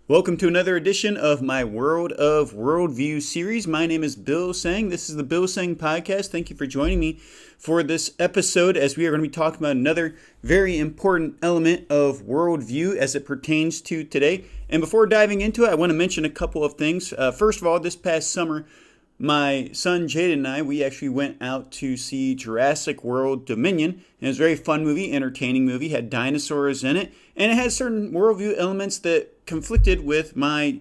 Welcome to another edition of my World of Worldview series. My name is Bill Seng. This is the Bill Seng podcast. Thank you for joining me for this episode as we are going to be talking about another very important element of worldview as it pertains to today. And before diving into it, I want to mention a couple of things. First of all, this past summer, my son Jaden and I, we actually went out to see Jurassic World Dominion. And it was a very fun movie, entertaining movie, had dinosaurs in it, and it had certain worldview elements that conflicted with my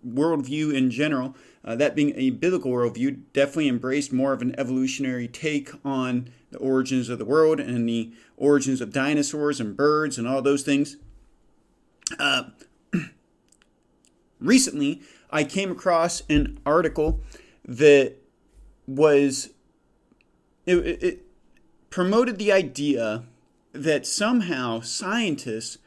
worldview in general. That being a biblical worldview, definitely embraced more of an evolutionary take on the origins of the world and the origins of dinosaurs and birds and all those things. Recently, I came across an article that was it promoted the idea that somehow scientists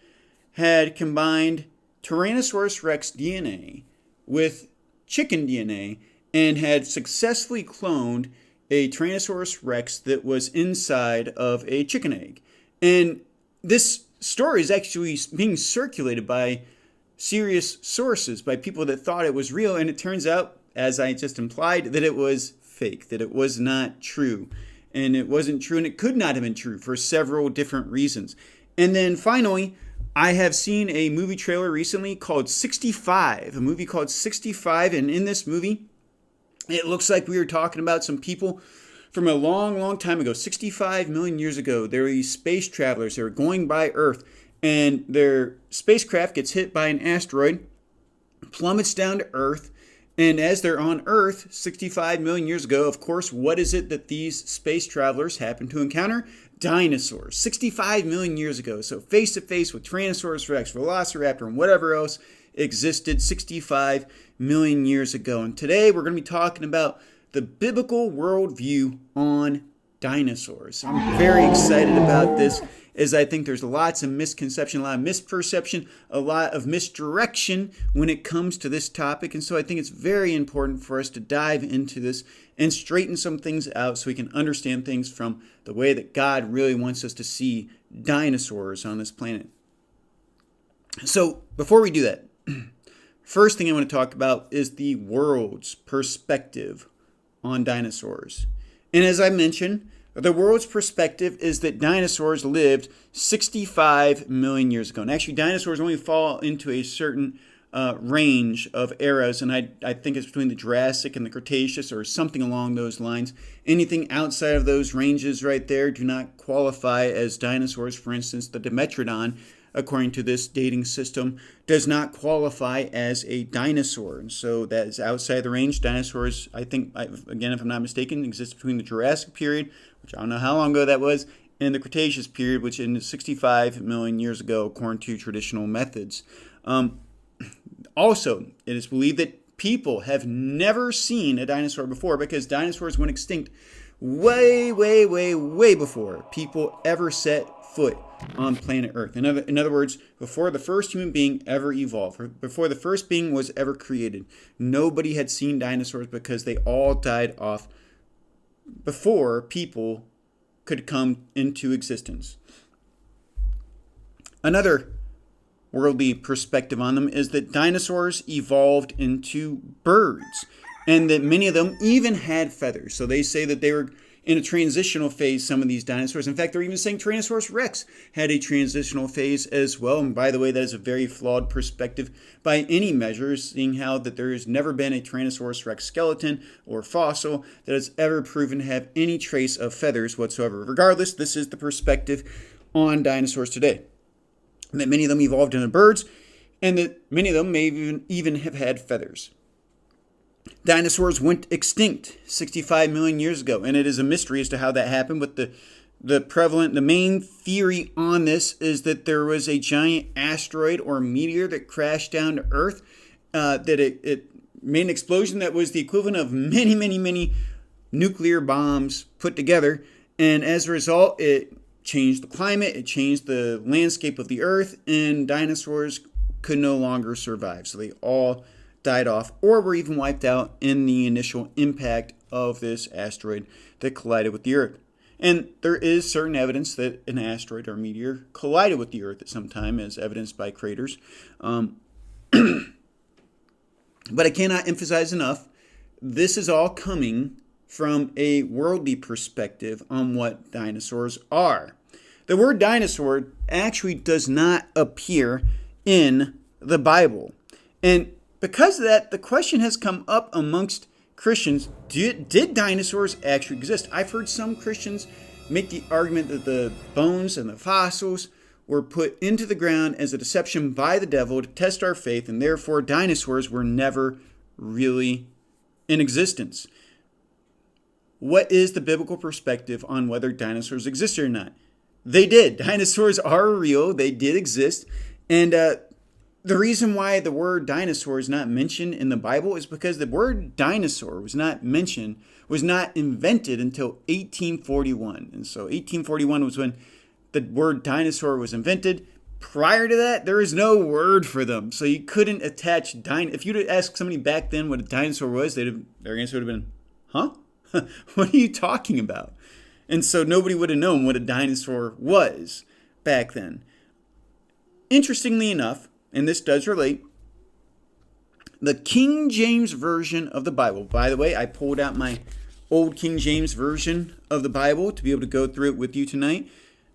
had combined Tyrannosaurus Rex DNA with chicken DNA and had successfully cloned a Tyrannosaurus Rex that was inside of a chicken egg. And this story is actually being circulated by serious sources, by people that thought it was real, and it turns out, as I just implied, that it was fake, that it was not true. And it wasn't true, and it could not have been true for several different reasons. And then finally, I have seen a movie trailer recently called 65, a movie called 65, and in this movie, it looks like we were talking about some people from a long, long time ago, 65 million years ago. There were these space travelers, they were going by Earth, and their spacecraft gets hit by an asteroid, plummets down to Earth, and as they're on Earth 65 million years ago, of course, what is it that these space travelers happen to encounter? Dinosaurs. 65 million years ago. So face to face with Tyrannosaurus Rex, Velociraptor, and whatever else existed 65 million years ago. And today we're going to be talking about the biblical worldview on dinosaurs. I'm very excited about this, as I think there's lots of misconception, a lot of misperception, a lot of misdirection when it comes to this topic. And so I think it's very important for us to dive into this and straighten some things out so we can understand things from the way that God really wants us to see dinosaurs on this planet. So before we do that, first thing I want to talk about is the world's perspective on dinosaurs. And as I mentioned, the world's perspective is that dinosaurs lived 65 million years ago. And actually, dinosaurs only fall into a certain range of eras, and I think it's between the Jurassic and the Cretaceous or something along those lines. Anything outside of those ranges right there do not qualify as dinosaurs. For instance, the Dimetrodon, according to this dating system, does not qualify as a dinosaur. And so that is outside the range. Dinosaurs, I think, again, if I'm not mistaken, exist between the Jurassic period, which I don't know how long ago that was, and the Cretaceous period, which ended 65 million years ago, according to traditional methods. Also, it is believed that people have never seen a dinosaur before because dinosaurs went extinct way, way, way, way before people ever set foot on planet Earth. In other words, before the first human being ever evolved, before the first being was ever created, nobody had seen dinosaurs because they all died off before people could come into existence. Another worldly perspective on them is that dinosaurs evolved into birds and that many of them even had feathers. So they say that they were in a transitional phase, some of these dinosaurs. In fact, they're even saying Tyrannosaurus Rex had a transitional phase as well. And by the way, that is a very flawed perspective by any measure, seeing how that there has never been a Tyrannosaurus Rex skeleton or fossil that has ever proven to have any trace of feathers whatsoever. Regardless, this is the perspective on dinosaurs today. And that many of them evolved into birds, and that many of them may even have had feathers. Dinosaurs went extinct 65 million years ago, and it is a mystery as to how that happened, but the main theory on this is that there was a giant asteroid or meteor that crashed down to Earth, that it made an explosion that was the equivalent of many, many, many nuclear bombs put together, and as a result, it changed the climate, it changed the landscape of the Earth, and dinosaurs could no longer survive. So they all died off or were even wiped out in the initial impact of this asteroid that collided with the Earth. And there is certain evidence that an asteroid or meteor collided with the Earth at some time, as evidenced by craters. But I cannot emphasize enough, this is all coming from a worldly perspective on what dinosaurs are. The word dinosaur actually does not appear in the Bible. And because of that, the question has come up amongst Christians, did dinosaurs actually exist? I've heard some Christians make the argument that the bones and the fossils were put into the ground as a deception by the devil to test our faith, and therefore dinosaurs were never really in existence. What is the biblical perspective on whether dinosaurs existed or not? They did. Dinosaurs are real. They did exist. And the reason why the word dinosaur is not mentioned in the Bible is because the word dinosaur was not invented until 1841. And so 1841 was when the word dinosaur was invented. Prior to that, there is no word for them. So you couldn't attach if you'd ask somebody back then what a dinosaur was, their answer would have been, huh? What are you talking about? And so nobody would have known what a dinosaur was back then. Interestingly enough, and this does relate, the King James Version of the Bible. By the way, I pulled out my old King James Version of the Bible to be able to go through it with you tonight.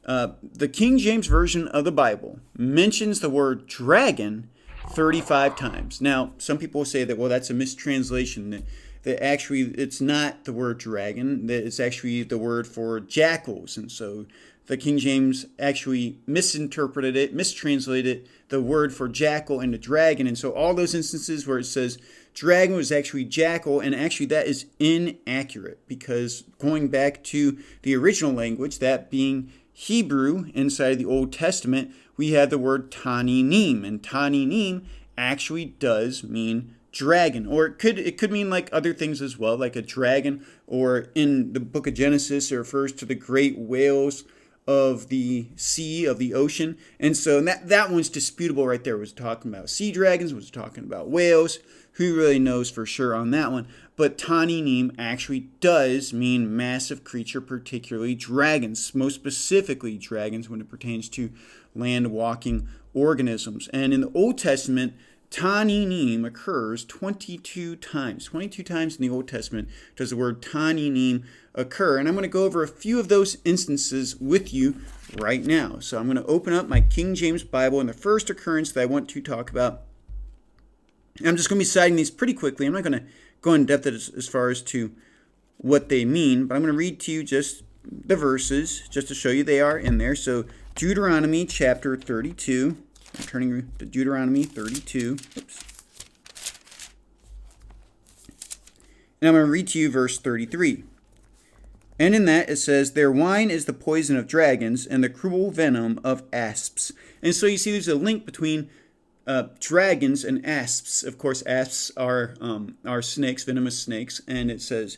The King James Version of the Bible mentions the word dragon 35 times. Now, some people will say that, well, that's a mistranslation, that actually it's not the word dragon, that it's actually the word for jackals. And so the King James actually mistranslated the word for jackal into dragon. And so all those instances where it says dragon was actually jackal, and actually that is inaccurate, because going back to the original language, that being Hebrew inside of the Old Testament, we have the word taninim, and taninim actually does mean dragon, or it could mean like other things as well, like a dragon, or in the book of Genesis it refers to the great whales of the sea, of the ocean. And so that one's disputable right there. It was talking about sea dragons, it was talking about whales. Who really knows for sure on that one? But taninim actually does mean massive creature, particularly dragons, most specifically dragons when it pertains to land-walking organisms. And in the Old Testament, taninim occurs 22 times. 22 times in the Old Testament does the word taninim occur. And I'm going to go over a few of those instances with you right now. So I'm going to open up my King James Bible, and the first occurrence that I want to talk about, I'm just going to be citing these pretty quickly. I'm not going to go in depth as far as to what they mean, but I'm going to read to you just the verses just to show you they are in there. So Deuteronomy chapter 32. I'm turning to Deuteronomy 32. Oops. And I'm going to read to you verse 33. And in that it says, their wine is the poison of dragons and the cruel venom of asps. And so you see there's a link between dragons and asps. Of course, asps are snakes, venomous snakes, and it says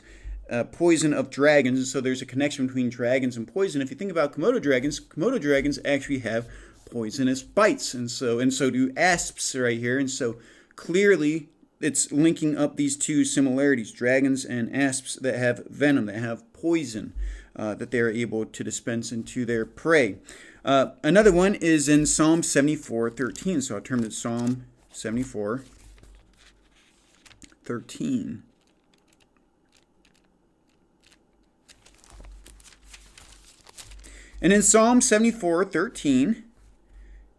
poison of dragons. And so there's a connection between dragons and poison. If you think about Komodo dragons actually have poisonous bites, and so do asps right here. And so clearly it's linking up these two similarities, dragons and asps that have venom, that have poison that they're able to dispense into their prey. Another one is in Psalm 74:13. So I'll turn to Psalm 74:13. And in Psalm 74:13,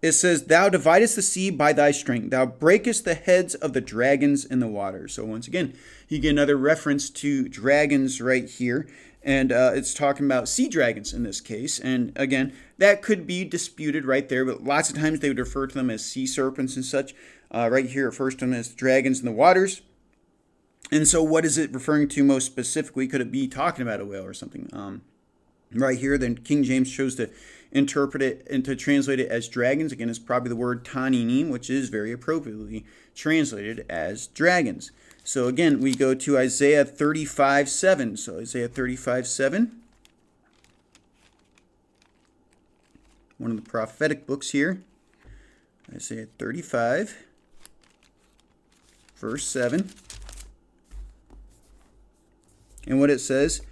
it says, thou dividest the sea by thy strength. Thou breakest the heads of the dragons in the water. So once again, you get another reference to dragons right here. And it's talking about sea dragons in this case. And again, that could be disputed right there. But lots of times they would refer to them as sea serpents and such. Right here it refers to them as dragons in the waters. And so what is it referring to most specifically? Could it be talking about a whale or something? Right here, then King James chose to interpret it and to translate it as dragons. Again, it's probably the word taninim, which is very appropriately translated as dragons. So again, we go to Isaiah 35:7. So Isaiah 35:7, one of the prophetic books here. Isaiah 35, verse 7. And what it says,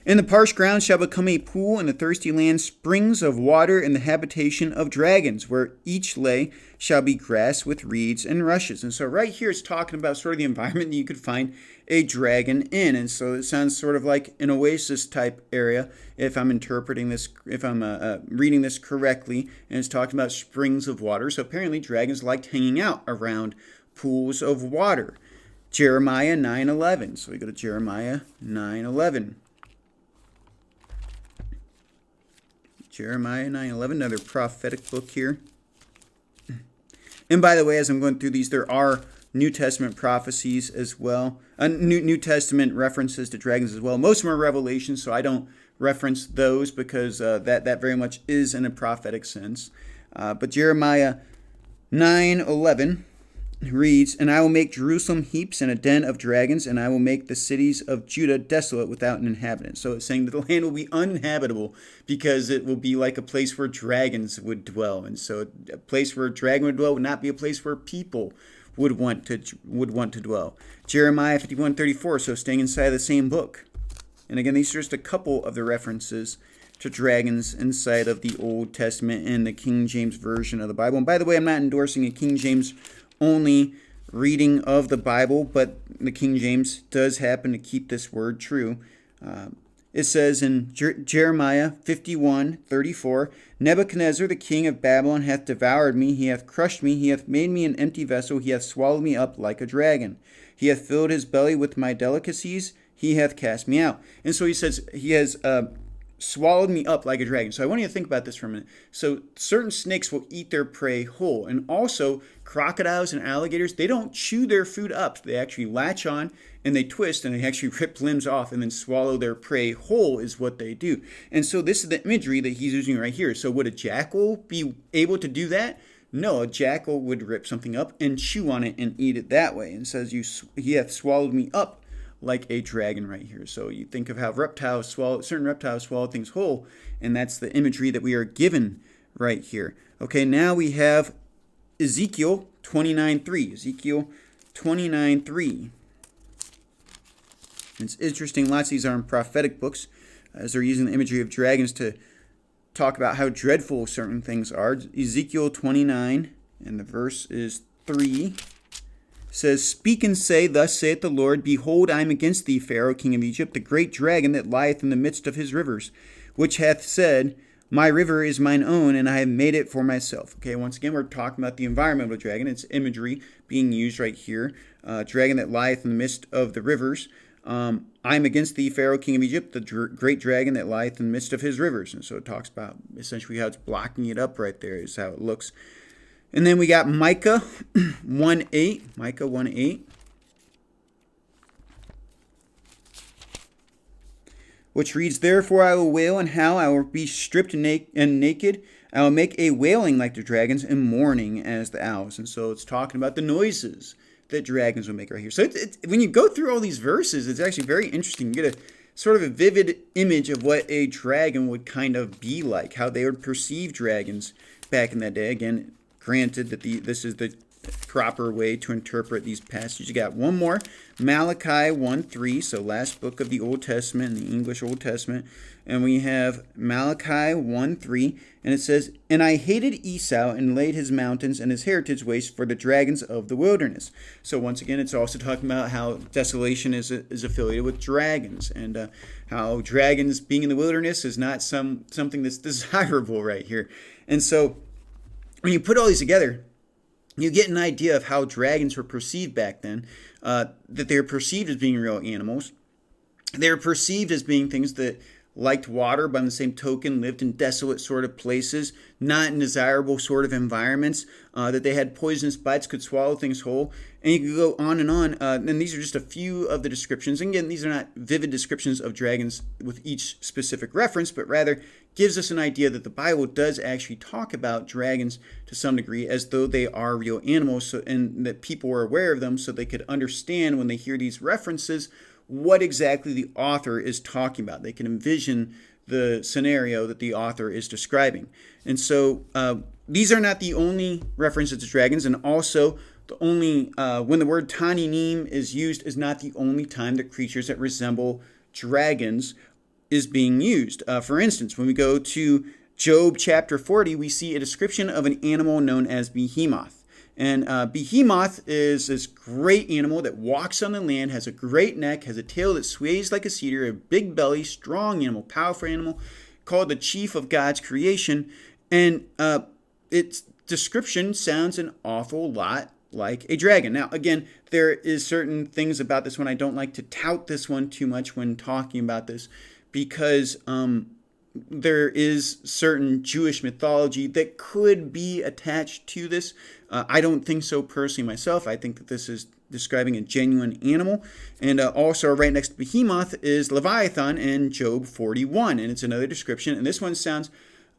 And the parched ground shall become a pool, and the thirsty land springs of water, and the habitation of dragons, where each lay shall be grass with reeds and rushes. And so right here it's talking about sort of the environment that you could find a dragon in. And so it sounds sort of like an oasis type area if I'm interpreting this, if I'm reading this correctly. And it's talking about springs of water. So apparently dragons liked hanging out around pools of water. Jeremiah 9:11. So we go to Jeremiah 9:11. Jeremiah 9:11, another prophetic book here. And by the way, as I'm going through these, there are New Testament prophecies as well. New Testament references to dragons as well. Most of them are revelations, so I don't reference those because that very much is in a prophetic sense. But Jeremiah 9:11 reads, "And I will make Jerusalem heaps and a den of dragons, and I will make the cities of Judah desolate without an inhabitant." So it's saying that the land will be uninhabitable because it will be like a place where dragons would dwell. And so a place where a dragon would dwell would not be a place where people would want to dwell. Jeremiah 51:34, so staying inside the same book. And again, these are just a couple of the references to dragons inside of the Old Testament and the King James Version of the Bible. And by the way, I'm not endorsing a King James only reading of the Bible, but the King James does happen to keep this word true. It says in Jeremiah 51:34, "Nebuchadnezzar the king of Babylon hath devoured me, he hath crushed me, he hath made me an empty vessel, he hath swallowed me up like a dragon. He hath filled his belly with my delicacies, he hath cast me out." And so he says he has swallowed me up like a dragon. So I want you to think about this for a minute. So certain snakes will eat their prey whole. And also crocodiles and alligators, they don't chew their food up. They actually latch on and they twist and they actually rip limbs off and then swallow their prey whole is what they do. And so this is the imagery that he's using right here. So would a jackal be able to do that? No, a jackal would rip something up and chew on it and eat it that way. And says, he hath swallowed me up like a dragon right here. So you think of how certain reptiles swallow things whole, and that's the imagery that we are given right here. Okay, now we have Ezekiel 29:3. Ezekiel 29:3. It's interesting, lots of these are in prophetic books, as they're using the imagery of dragons to talk about how dreadful certain things are. Ezekiel 29, and the verse is 3. Says, "Speak and say, Thus saith the Lord, Behold, I am against thee, Pharaoh, king of Egypt, the great dragon that lieth in the midst of his rivers, which hath said, My river is mine own, and I have made it for myself." Okay, once again, we're talking about the environment of a dragon. It's imagery being used right here. Dragon that lieth in the midst of the rivers. I am against thee, Pharaoh, king of Egypt, the great dragon that lieth in the midst of his rivers. And so it talks about essentially how it's blocking it up right there is how it looks. And then we got Micah 1:8. Micah 1:8. Which reads, "Therefore I will wail and howl, I will be stripped and naked. I will make a wailing like the dragons and mourning as the owls." And so it's talking about the noises that dragons will make right here. So when you go through all these verses, it's actually very interesting. You get a sort of a vivid image of what a dragon would kind of be like, how they would perceive dragons back in that day. Again, granted that this is the proper way to interpret these passages. You got one more, Malachi 1:3, so last book of the Old Testament, the English Old Testament, and we have Malachi 1:3, and it says, "And I hated Esau and laid his mountains and his heritage waste for the dragons of the wilderness." So once again, it's also talking about how desolation is affiliated with dragons, and how dragons being in the wilderness is not something that's desirable right here. And so when you put all these together, you get an idea of how dragons were perceived back then, that they were perceived as being real animals. They were perceived as being things that liked water, but on the same token lived in desolate sort of places, not in desirable sort of environments, that they had poisonous bites, could swallow things whole, and you could go on. And these are just a few of the descriptions. And again, these are not vivid descriptions of dragons with each specific reference, but rather gives us an idea that the Bible does actually talk about dragons to some degree as though they are real animals, and that people were aware of them so they could understand when they hear these references what exactly the author is talking about. They can envision the scenario that the author is describing. And so these are not the only references to dragons, and also the only when the word Taninim is used is not the only time that creatures that resemble dragons is being used. For instance, when we go to Job chapter 40, we see a description of an animal known as behemoth. And behemoth is this great animal that walks on the land, has a great neck, has a tail that sways like a cedar, a big belly, strong animal, powerful animal, called the chief of God's creation. And its description sounds an awful lot like a dragon. Now, again, there is certain things about this one. I don't like to tout this one too much when talking about this because there is certain Jewish mythology that could be attached to this. I don't think so personally myself. I think that this is describing a genuine animal. And also right next to behemoth is Leviathan in Job 41. And it's another description. And this one sounds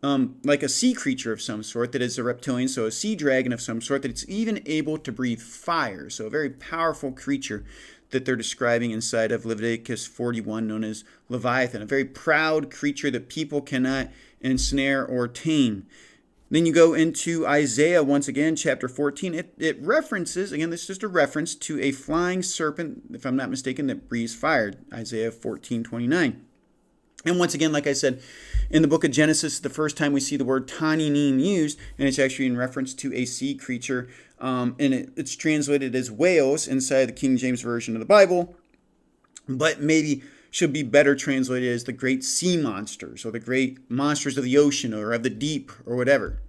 like a sea creature of some sort that is a reptilian, so a sea dragon of some sort, that it's even able to breathe fire. So a very powerful creature that they're describing inside of Leviticus 41, known as Leviathan, a very proud creature that people cannot ensnare or tame. Then you go into Isaiah once again, chapter 14. It references, again, this is just a reference to a flying serpent, if I'm not mistaken, that breathes fire, Isaiah 14:29. And once again, like I said, in the book of Genesis, the first time we see the word taninim used, and it's actually in reference to a sea creature, and it's translated as whales inside the King James Version of the Bible, but maybe should be better translated as the great sea monsters, or the great monsters of the ocean, or of the deep, or whatever.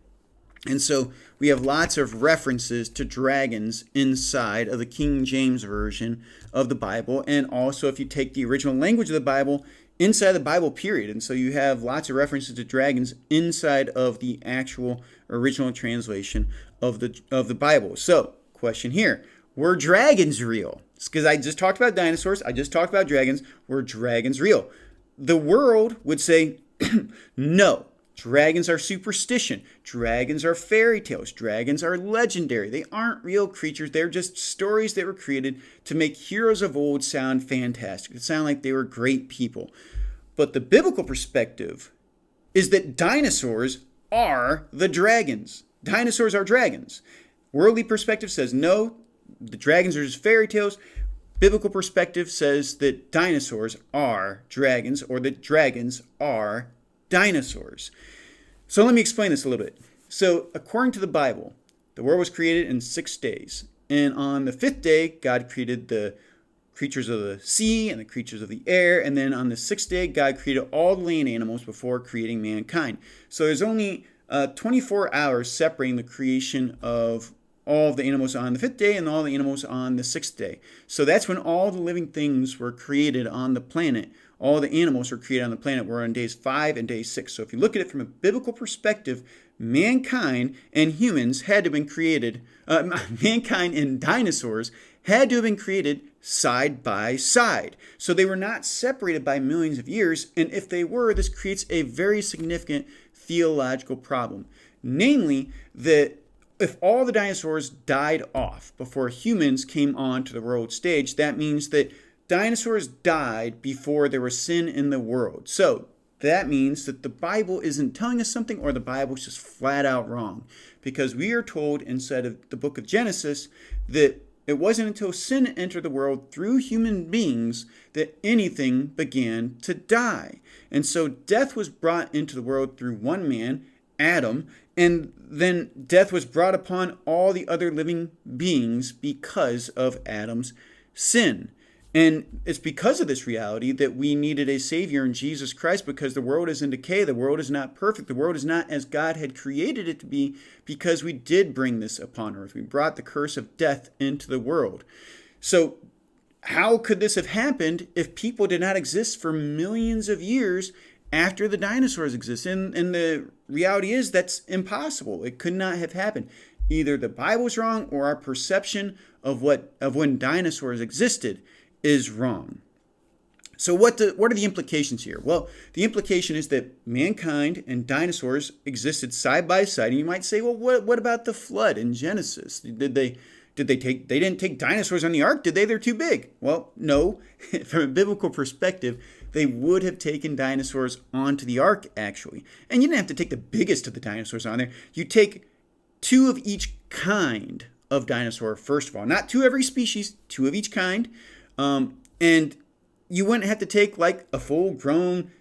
And so we have lots of references to dragons inside of the King James Version of the Bible, and also if you take the original language of the Bible, inside the Bible, period. And so you have lots of references to dragons inside of the actual original translation of the Bible. So, question here. Were dragons real? Because I just talked about dinosaurs. I just talked about dragons. Were dragons real? The world would say, no. Dragons are superstition. Dragons are fairy tales. Dragons are legendary. They aren't real creatures. They're just stories that were created to make heroes of old sound fantastic. It sound like they were great people. But the biblical perspective is that dinosaurs are the dragons. Dinosaurs are dragons. Worldly perspective says no, the dragons are just fairy tales. Biblical perspective says that dinosaurs are dragons, or that dragons are dinosaurs. So let me explain this a little bit. So according to the Bible, the world was created in 6 days. And on the 5th day, God created the creatures of the sea and the creatures of the air. And then on the 6th day, God created all the land animals before creating mankind. So there's only 24 hours separating the creation of all of the animals on the 5th day and all the animals on the 6th day. So that's when all the living things were created on the planet. All the animals were created on the planet were on days 5 and day 6. So if you look at it from a biblical perspective, mankind and humans had to have been created, mankind and dinosaurs had to have been created side by side. So they were not separated by millions of years. And if they were, this creates a very significant theological problem. Namely, that if all the dinosaurs died off before humans came onto the world stage, that means that dinosaurs died before there was sin in the world. So that means that the Bible isn't telling us something, or the Bible is just flat out wrong. Because we are told inside of the book of Genesis that it wasn't until sin entered the world through human beings that anything began to die. And so death was brought into the world through one man, Adam, and then death was brought upon all the other living beings because of Adam's sin. And it's because of this reality that we needed a Savior in Jesus Christ, because the world is in decay. The world is not perfect. The world is not as God had created it to be, because we did bring this upon earth. We brought the curse of death into the world. So how could this have happened if people did not exist for millions of years after the dinosaurs existed? And the reality is that's impossible. It could not have happened. Either the Bible's wrong, or our perception of when dinosaurs existed is wrong. So what are the implications here? Well, the implication is that mankind and dinosaurs existed side by side. And you might say, well, what about the flood in Genesis? They didn't take dinosaurs on the ark, did they? They're too big. Well, no. From a biblical perspective, they would have taken dinosaurs onto the ark, actually. And you didn't have to take the biggest of the dinosaurs on there. You take 2 of each kind of dinosaur, first of all. Not 2 every species, 2 of each kind. And you wouldn't have to take like a full-grown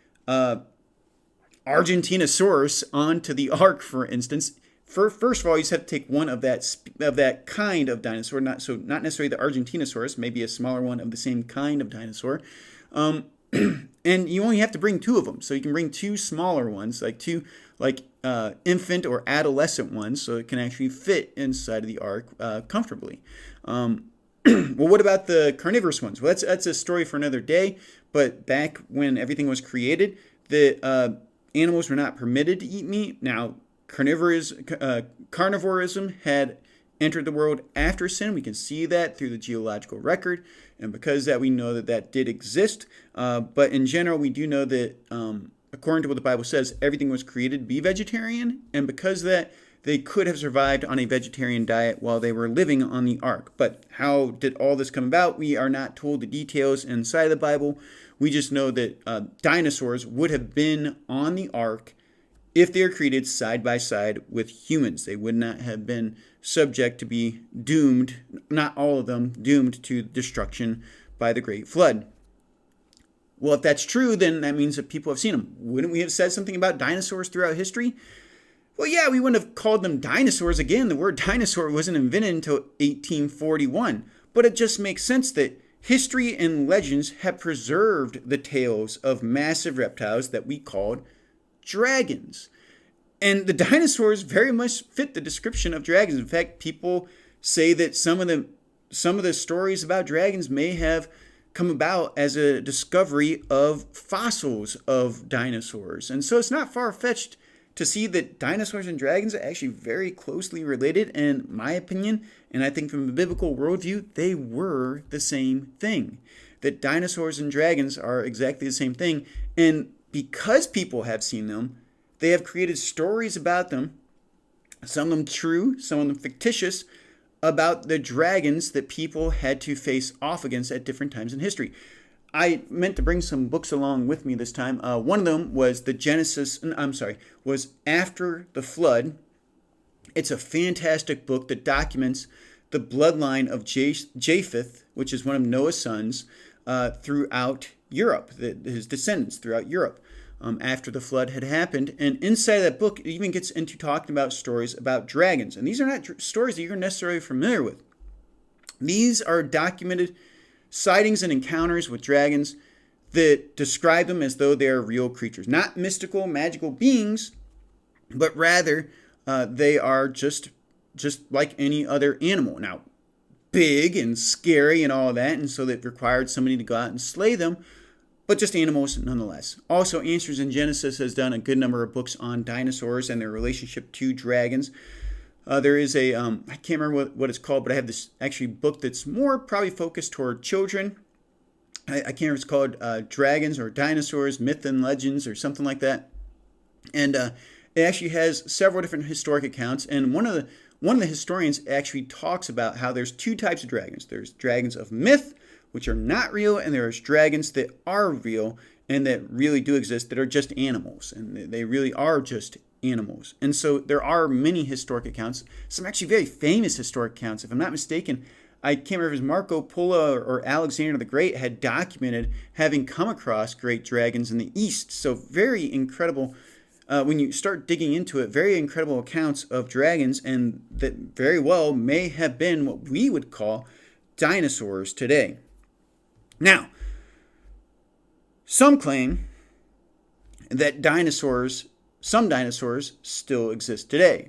Argentinosaurus onto the ark, for instance, first of all, you just have to take one of that kind of dinosaur, not necessarily the Argentinosaurus, maybe a smaller one of the same kind of dinosaur, and you only have to bring two of them. So you can bring two smaller ones, like two infant or adolescent ones, so it can actually fit inside of the ark comfortably. Well, what about the carnivorous ones? Well, that's a story for another day. But back when everything was created, the animals were not permitted to eat meat. Now, carnivorism had entered the world after sin. We can see that through the geological record, and because that, we know that did exist. But in general, we do know that, according to what the Bible says, everything was created to be vegetarian, and because of that, they could have survived on a vegetarian diet while they were living on the ark. But how did all this come about? We are not told the details inside of the Bible. We just know that dinosaurs would have been on the ark if they were created side by side with humans. They would not have been subject to be doomed, not all of them, doomed to destruction by the Great Flood. Well, if that's true, then that means that people have seen them. Wouldn't we have said something about dinosaurs throughout history? Well, yeah, we wouldn't have called them dinosaurs. Again, the word dinosaur wasn't invented until 1841. But it just makes sense that history and legends have preserved the tales of massive reptiles that we called dragons. And the dinosaurs very much fit the description of dragons. In fact, people say that some of the stories about dragons may have come about as a discovery of fossils of dinosaurs. And so it's not far-fetched to see that dinosaurs and dragons are actually very closely related. In my opinion, and I think from a biblical worldview, they were the same thing. That dinosaurs and dragons are exactly the same thing. And because people have seen them, they have created stories about them, some of them true, some of them fictitious, about the dragons that people had to face off against at different times in history. I meant to bring some books along with me this time. One of them was was After the Flood. It's a fantastic book that documents the bloodline of Japheth, which is one of Noah's sons, throughout Europe, his descendants throughout Europe, after the flood had happened. And inside of that book, it even gets into talking about stories about dragons. And these are not stories that you're necessarily familiar with. These are documented sightings and encounters with dragons that describe them as though they are real creatures. Not mystical, magical beings, but rather they are just like any other animal. Now, big and scary and all that, and so that required somebody to go out and slay them, but just animals nonetheless. Also, Answers in Genesis has done a good number of books on dinosaurs and their relationship to dragons. There is I can't remember what it's called, but I have this actually book that's more probably focused toward children. I can't remember if it's called Dragons or Dinosaurs, Myth and Legends or something like that. And it actually has several different historic accounts. And one of the historians actually talks about how there's two types of dragons. There's dragons of myth, which are not real, and there's dragons that are real and that really do exist that are just animals. And they really are just animals. And so there are many historic accounts, some actually very famous historic accounts. If I'm not mistaken, I can't remember if it was Marco Polo or Alexander the Great had documented having come across great dragons in the East. So very incredible, when you start digging into it, very incredible accounts of dragons, and that very well may have been what we would call dinosaurs today. Now, some claim that some dinosaurs still exist today.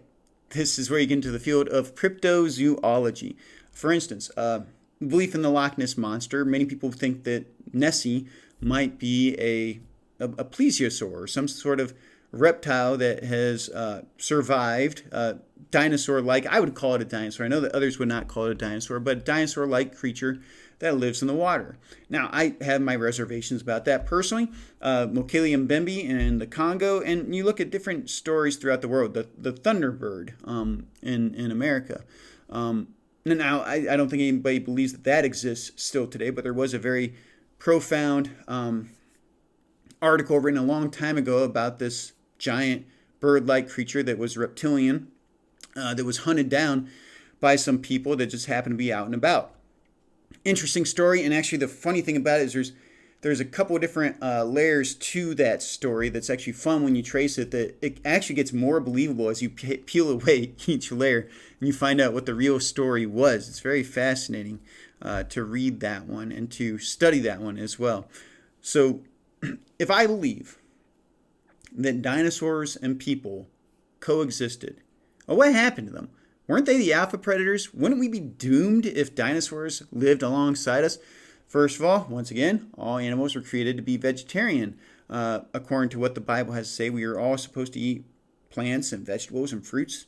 This is where you get into the field of cryptozoology. For instance, belief in the Loch Ness Monster. Many people think that Nessie might be a plesiosaur, or some sort of reptile that has survived, dinosaur-like. I would call it a dinosaur. I know that others would not call it a dinosaur, but a dinosaur-like creature that lives in the water. Now, I have my reservations about that personally. Mokele Mbembe in the Congo, and you look at different stories throughout the world. The Thunderbird in America. Now, I don't think anybody believes that exists still today, but there was a very profound article written a long time ago about this giant bird-like creature that was reptilian, that was hunted down by some people that just happened to be out and about. Interesting story, and actually the funny thing about it is there's a couple of different layers to that story that's actually fun when you trace it, that it actually gets more believable as you peel away each layer and you find out what the real story was. It's very fascinating to read that one and to study that one as well. So if I believe that dinosaurs and people coexisted, well, what happened to them? Weren't they the alpha predators? Wouldn't we be doomed if dinosaurs lived alongside us? First of all, once again, all animals were created to be vegetarian. According to what the Bible has to say, we are all supposed to eat plants and vegetables and fruits.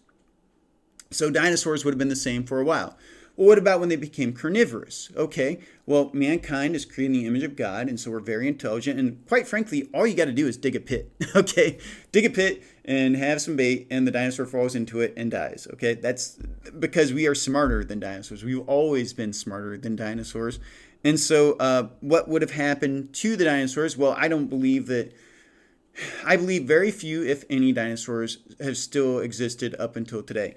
So dinosaurs would have been the same for a while. Well, what about when they became carnivorous? Okay, well, mankind is created in the image of God, and so we're very intelligent. And quite frankly, all you got to do is dig a pit. Okay, dig a pit and have some bait, and the dinosaur falls into it and dies. Okay, that's because we are smarter than dinosaurs. We've always been smarter than dinosaurs. And so what would have happened to the dinosaurs? Well, I believe very few, if any, dinosaurs have still existed up until today.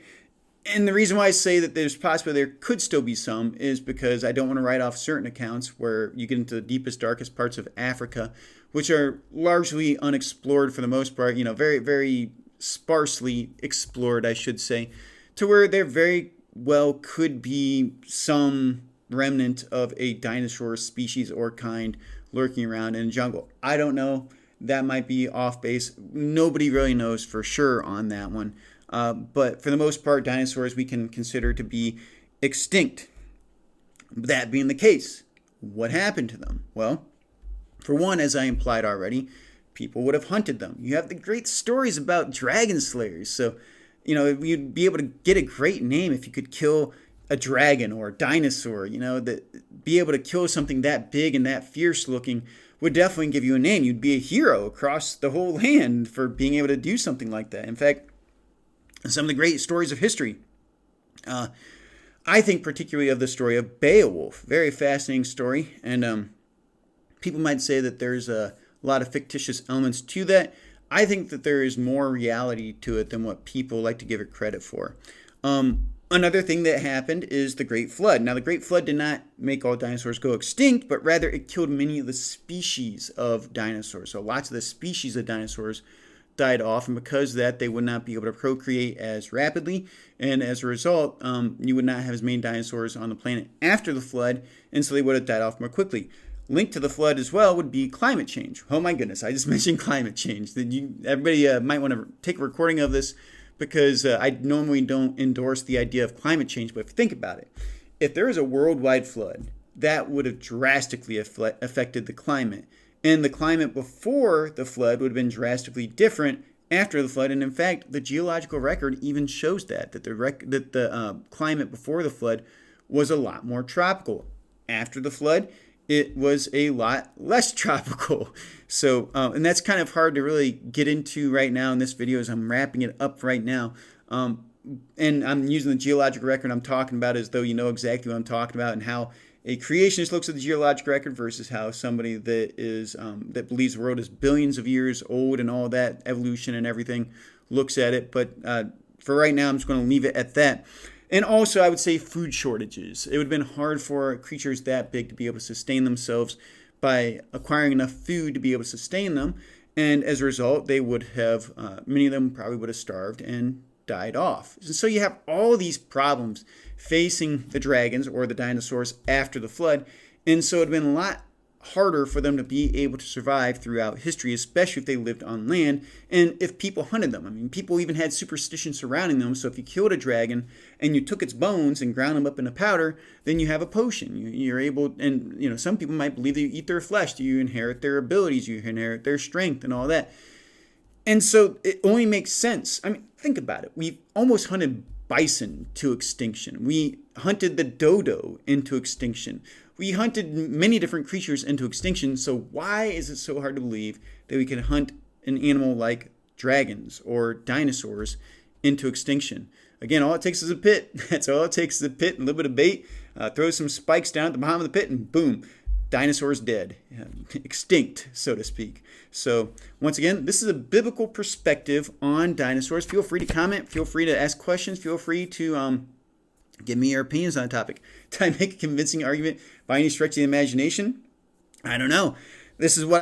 And the reason why I say that there's possibly there could still be some is because I don't want to write off certain accounts where you get into the deepest, darkest parts of Africa, which are largely unexplored for the most part, very, very sparsely explored, I should say, to where there very well could be some remnant of a dinosaur species or kind lurking around in the jungle. I don't know. That might be off base. Nobody really knows for sure on that one. But for the most part, dinosaurs we can consider to be extinct. That being the case, what happened to them? Well, for one, as I implied already, people would have hunted them. You have the great stories about dragon slayers. So, you'd be able to get a great name if you could kill a dragon or a dinosaur, that be able to kill something that big and that fierce looking would definitely give you a name. You'd be a hero across the whole land for being able to do something like that. In fact, some of the great stories of history. I think particularly of the story of Beowulf. Very fascinating story. And people might say that there's a lot of fictitious elements to that. I think that there is more reality to it than what people like to give it credit for. Another thing that happened is the Great Flood. Now, the Great Flood did not make all dinosaurs go extinct, but rather it killed many of the species of dinosaurs. So lots of the species of dinosaurs died off, and because of that, they would not be able to procreate as rapidly, and as a result, you would not have as many dinosaurs on the planet after the flood, and so they would have died off more quickly. Linked to the flood as well would be climate change. Oh my goodness, I just mentioned climate change. Everybody might want to take a recording of this, because I normally don't endorse the idea of climate change, but if you think about it, if there is a worldwide flood, that would have drastically affected the climate. And the climate before the flood would have been drastically different after the flood. And in fact, the geological record even shows that the climate before the flood was a lot more tropical. After the flood, it was a lot less tropical. So, and that's kind of hard to really get into right now in this video as I'm wrapping it up right now. And I'm using the geological record I'm talking about as though you know exactly what I'm talking about, and how a creationist looks at the geologic record versus how somebody that is that believes the world is billions of years old and all that evolution and everything looks at it. But for right now, I'm just going to leave it at that. And also, I would say food shortages. It would have been hard for creatures that big to be able to sustain themselves by acquiring enough food to be able to sustain them. And as a result, they would have, many of them probably would have starved and died off. So you have all these problems facing the dragons or the dinosaurs after the flood. And so it would have been a lot harder for them to be able to survive throughout history, especially if they lived on land and if people hunted them. I mean, people even had superstition surrounding them. So if you killed a dragon and you took its bones and ground them up in a powder, then you have a potion. You're able, and some people might believe that you eat their flesh. You inherit their abilities, you inherit their strength and all that. And so it only makes sense. I mean, think about it. We've almost hunted bison to extinction. We hunted the dodo into extinction. We hunted many different creatures into extinction. So why is it so hard to believe that we can hunt an animal like dragons or dinosaurs into extinction? Again, all it takes is a pit. That's all it takes is a pit and a little bit of bait. Throw some spikes down at the bottom of the pit and boom, dinosaurs dead, extinct, so to speak. So once again, this is a biblical perspective on dinosaurs. Feel free to comment. Feel free to ask questions. Feel free to give me your opinions on the topic. Did I make a convincing argument by any stretch of the imagination? I don't know. This is what